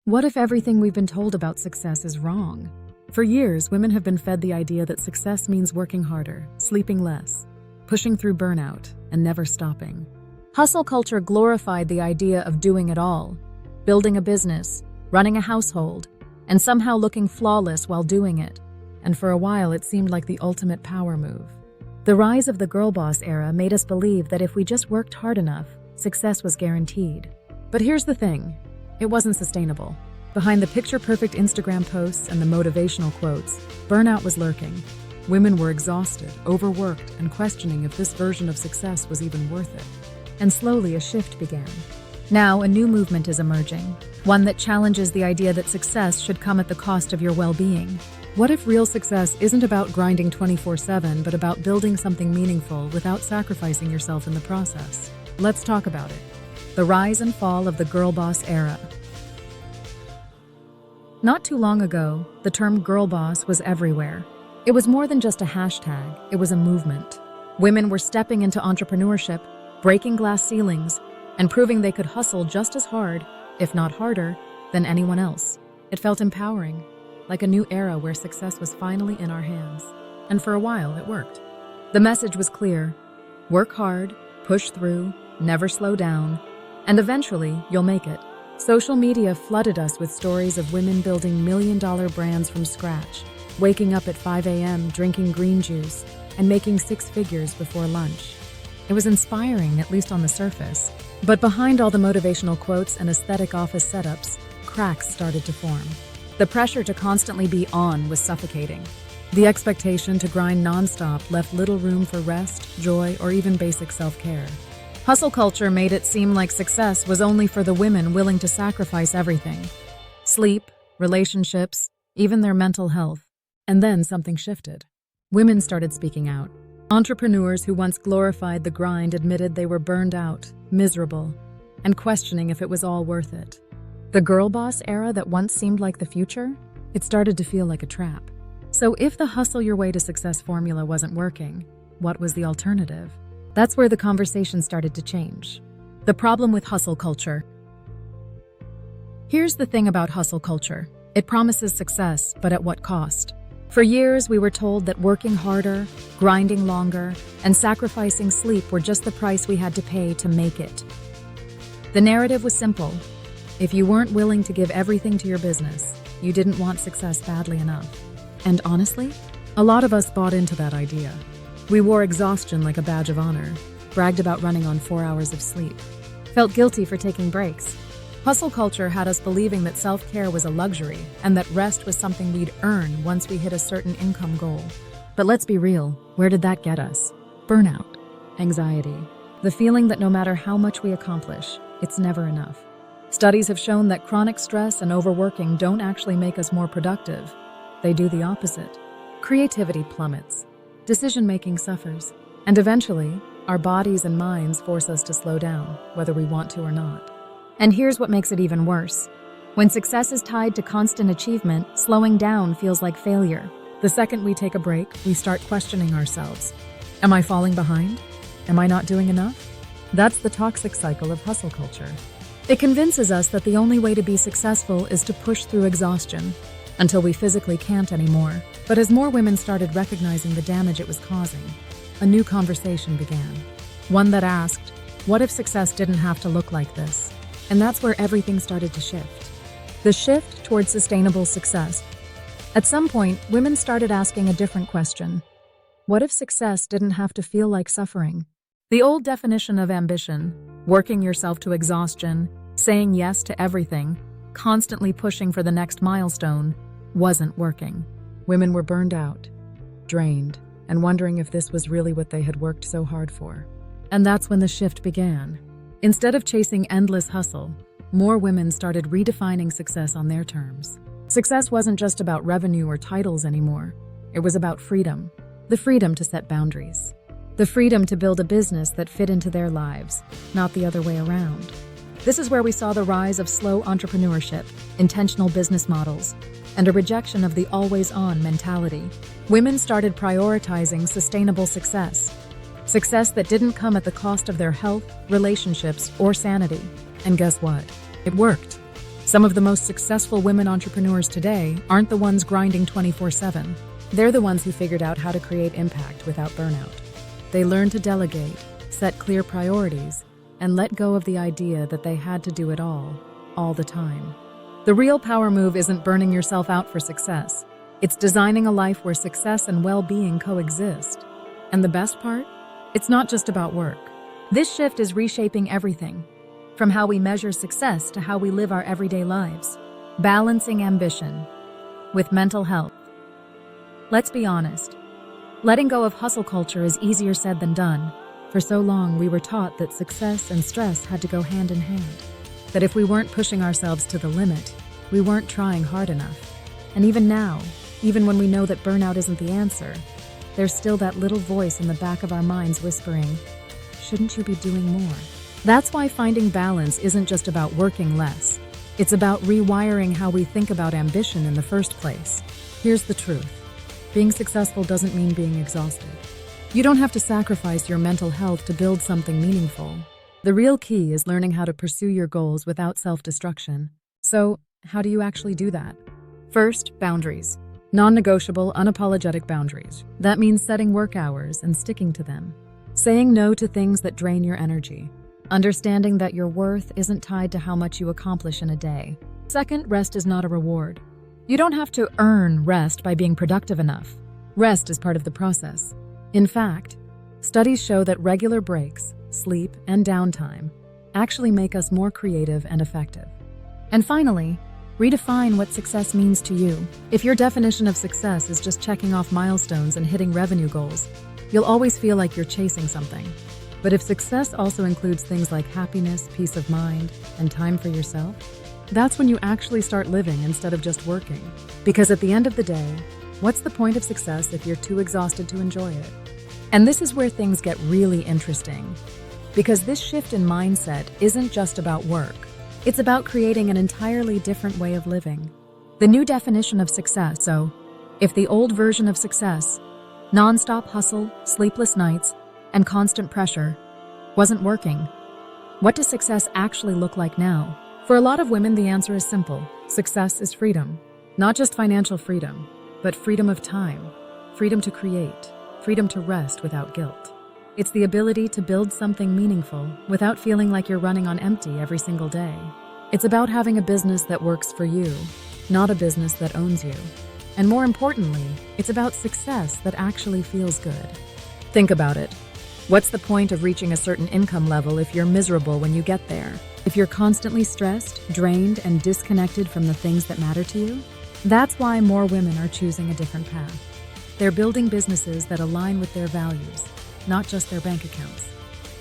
What if everything we've been told about success is wrong? For years, women have been fed the idea that success means working harder, sleeping less, pushing through burnout, and never stopping. Hustle culture glorified the idea of doing it all, building a business, running a household, and somehow looking flawless while doing it. And for a while, it seemed like the ultimate power move. The rise of the girl boss era made us believe that if we just worked hard enough, success was guaranteed. But here's the thing, it wasn't sustainable. Behind the picture-perfect Instagram posts and the motivational quotes, burnout was lurking. Women were exhausted, overworked, and questioning if this version of success was even worth it. And slowly a shift began. Now, a new movement is emerging, one that challenges the idea that success should come at the cost of your well-being. What if real success isn't about grinding 24/7, but about building something meaningful without sacrificing yourself in the process? Let's talk about it. The rise and fall of the girl boss era. Not too long ago, the term girl boss was everywhere. It was more than just a hashtag, it was a movement. Women were stepping into entrepreneurship, breaking glass ceilings, and proving they could hustle just as hard, if not harder, than anyone else. It felt empowering, like a new era where success was finally in our hands. And for a while, it worked. The message was clear: work hard, push through, never slow down, and eventually, you'll make it. Social media flooded us with stories of women building million-dollar brands from scratch, waking up at 5 a.m., drinking green juice, and making six figures before lunch. It was inspiring, at least on the surface. But behind all the motivational quotes and aesthetic office setups, cracks started to form. The pressure to constantly be on was suffocating. The expectation to grind nonstop left little room for rest, joy, or even basic self-care. Hustle culture made it seem like success was only for the women willing to sacrifice everything. Sleep, relationships, even their mental health. And then something shifted. Women started speaking out. Entrepreneurs who once glorified the grind admitted they were burned out, miserable, and questioning if it was all worth it. The girl boss era that once seemed like the future, it started to feel like a trap. So if the hustle your way to success formula wasn't working, what was the alternative? That's where the conversation started to change. The problem with hustle culture. Here's the thing about hustle culture. It promises success, but at what cost? For years, we were told that working harder, grinding longer, and sacrificing sleep were just the price we had to pay to make it. The narrative was simple. If you weren't willing to give everything to your business, you didn't want success badly enough. And honestly, a lot of us bought into that idea. We wore exhaustion like a badge of honor, bragged about running on 4 hours of sleep, felt guilty for taking breaks. Hustle culture had us believing that self-care was a luxury and that rest was something we'd earn once we hit a certain income goal. But let's be real, where did that get us? Burnout, anxiety, the feeling that no matter how much we accomplish, it's never enough. Studies have shown that chronic stress and overworking don't actually make us more productive. They do the opposite. Creativity plummets. Decision-making suffers, and eventually, our bodies and minds force us to slow down, whether we want to or not. And here's what makes it even worse. When success is tied to constant achievement, slowing down feels like failure. The second we take a break, we start questioning ourselves. Am I falling behind? Am I not doing enough? That's the toxic cycle of hustle culture. It convinces us that the only way to be successful is to push through exhaustion, until we physically can't anymore. But as more women started recognizing the damage it was causing, a new conversation began. One that asked, what if success didn't have to look like this? And that's where everything started to shift. The shift towards sustainable success. At some point, women started asking a different question. What if success didn't have to feel like suffering? The old definition of ambition, working yourself to exhaustion, saying yes to everything, constantly pushing for the next milestone, wasn't working. Women were burned out, drained, and wondering if this was really what they had worked so hard for. And that's when the shift began. Instead of chasing endless hustle, more women started redefining success on their terms. Success wasn't just about revenue or titles anymore. It was about freedom. The freedom to set boundaries. The freedom to build a business that fit into their lives, not the other way around. This is where we saw the rise of slow entrepreneurship, intentional business models, and a rejection of the always-on mentality. Women started prioritizing sustainable success. Success that didn't come at the cost of their health, relationships, or sanity. And guess what? It worked. Some of the most successful women entrepreneurs today aren't the ones grinding 24/7. They're the ones who figured out how to create impact without burnout. They learned to delegate, set clear priorities, and let go of the idea that they had to do it all the time. The real power move isn't burning yourself out for success. It's designing a life where success and well-being coexist. And the best part? It's not just about work. This shift is reshaping everything, from how we measure success to how we live our everyday lives, balancing ambition with mental health. Let's be honest. Letting go of hustle culture is easier said than done. For so long, we were taught that success and stress had to go hand in hand. That if we weren't pushing ourselves to the limit, we weren't trying hard enough. And even now, even when we know that burnout isn't the answer, there's still that little voice in the back of our minds whispering, "Shouldn't you be doing more?" That's why finding balance isn't just about working less. It's about rewiring how we think about ambition in the first place. Here's the truth. Being successful doesn't mean being exhausted. You don't have to sacrifice your mental health to build something meaningful. The real key is learning how to pursue your goals without self-destruction. So, how do you actually do that? First, boundaries. Non-negotiable, unapologetic boundaries. That means setting work hours and sticking to them. Saying no to things that drain your energy. Understanding that your worth isn't tied to how much you accomplish in a day. Second, rest is not a reward. You don't have to earn rest by being productive enough. Rest is part of the process. In fact, studies show that regular breaks, sleep, and downtime actually make us more creative and effective. And finally, redefine what success means to you. If your definition of success is just checking off milestones and hitting revenue goals, you'll always feel like you're chasing something. But if success also includes things like happiness, peace of mind, and time for yourself, that's when you actually start living instead of just working. Because at the end of the day, what's the point of success if you're too exhausted to enjoy it? And this is where things get really interesting. Because this shift in mindset isn't just about work. It's about creating an entirely different way of living. The new definition of success. So, if the old version of success, non-stop hustle, sleepless nights, and constant pressure, wasn't working, what does success actually look like now? For a lot of women, the answer is simple. Success is freedom. Not just financial freedom, but freedom of time, freedom to create, freedom to rest without guilt. It's the ability to build something meaningful without feeling like you're running on empty every single day. It's about having a business that works for you, not a business that owns you. And more importantly, it's about success that actually feels good. Think about it. What's the point of reaching a certain income level if you're miserable when you get there? If you're constantly stressed, drained, and disconnected from the things that matter to you? That's why more women are choosing a different path. They're building businesses that align with their values, not just their bank accounts.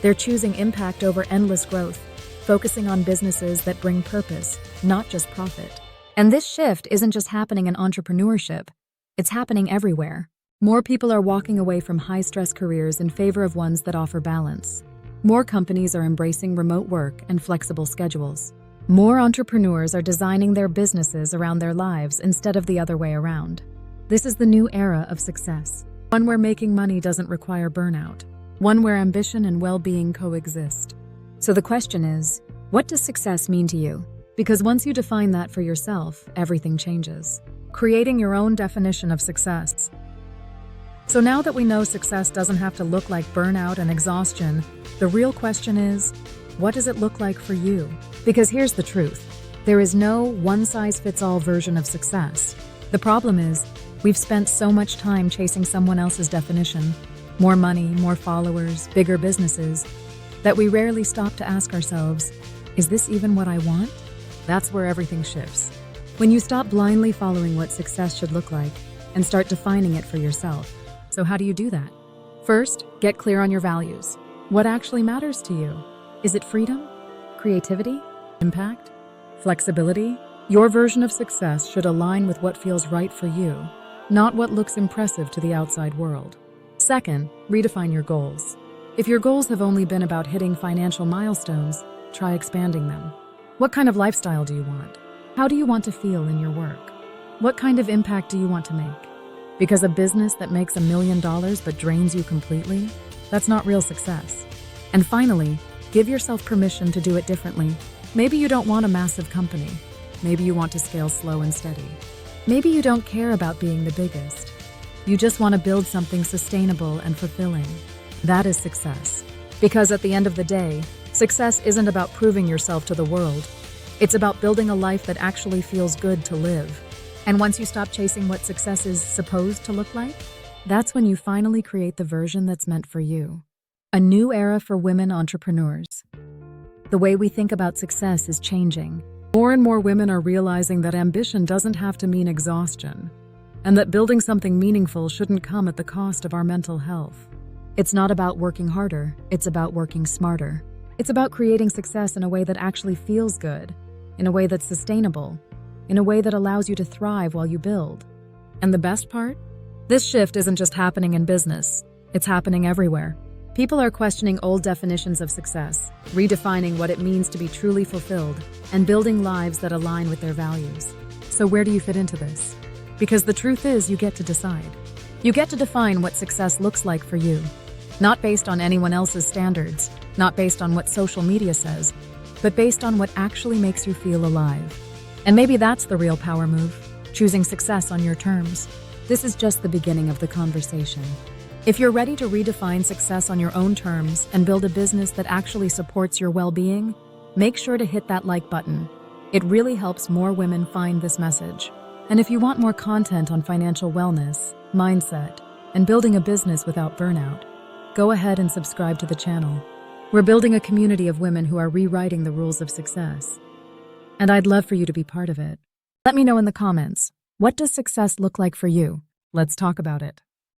They're choosing impact over endless growth, focusing on businesses that bring purpose, not just profit. And this shift isn't just happening in entrepreneurship, it's happening everywhere. More people are walking away from high-stress careers in favor of ones that offer balance. More companies are embracing remote work and flexible schedules. More entrepreneurs are designing their businesses around their lives instead of the other way around. This is the new era of success, one where making money doesn't require burnout, one where ambition and well-being coexist. So the question is, what does success mean to you? Because once you define that for yourself, everything changes. Creating your own definition of success. So now that we know success doesn't have to look like burnout and exhaustion, the real question is, what does it look like for you? Because here's the truth. There is no one-size-fits-all version of success. The problem is, we've spent so much time chasing someone else's definition, more money, more followers, bigger businesses, that we rarely stop to ask ourselves, is this even what I want? That's where everything shifts. When you stop blindly following what success should look like and start defining it for yourself. So how do you do that? First, get clear on your values. What actually matters to you? Is it freedom? Creativity? Impact? Flexibility? Your version of success should align with what feels right for you, not what looks impressive to the outside world. Second, redefine your goals. If your goals have only been about hitting financial milestones, try expanding them. What kind of lifestyle do you want? How do you want to feel in your work? What kind of impact do you want to make? Because a business that makes $1 million but drains you completely, that's not real success. And finally, give yourself permission to do it differently. Maybe you don't want a massive company. Maybe you want to scale slow and steady. Maybe you don't care about being the biggest. You just want to build something sustainable and fulfilling. That is success. Because at the end of the day, success isn't about proving yourself to the world. It's about building a life that actually feels good to live. And once you stop chasing what success is supposed to look like, that's when you finally create the version that's meant for you. A new era for women entrepreneurs. The way we think about success is changing. More and more women are realizing that ambition doesn't have to mean exhaustion, and that building something meaningful shouldn't come at the cost of our mental health. It's not about working harder, it's about working smarter. It's about creating success in a way that actually feels good, in a way that's sustainable, in a way that allows you to thrive while you build. And the best part? This shift isn't just happening in business, it's happening everywhere. People are questioning old definitions of success, redefining what it means to be truly fulfilled, and building lives that align with their values. So where do you fit into this? Because the truth is, you get to decide. You get to define what success looks like for you. Not based on anyone else's standards, not based on what social media says, but based on what actually makes you feel alive. And maybe that's the real power move, choosing success on your terms. This is just the beginning of the conversation. If you're ready to redefine success on your own terms and build a business that actually supports your well-being, make sure to hit that like button. It really helps more women find this message. And if you want more content on financial wellness, mindset, and building a business without burnout, go ahead and subscribe to the channel. We're building a community of women who are rewriting the rules of success. And I'd love for you to be part of it. Let me know in the comments, what does success look like for you? Let's talk about it.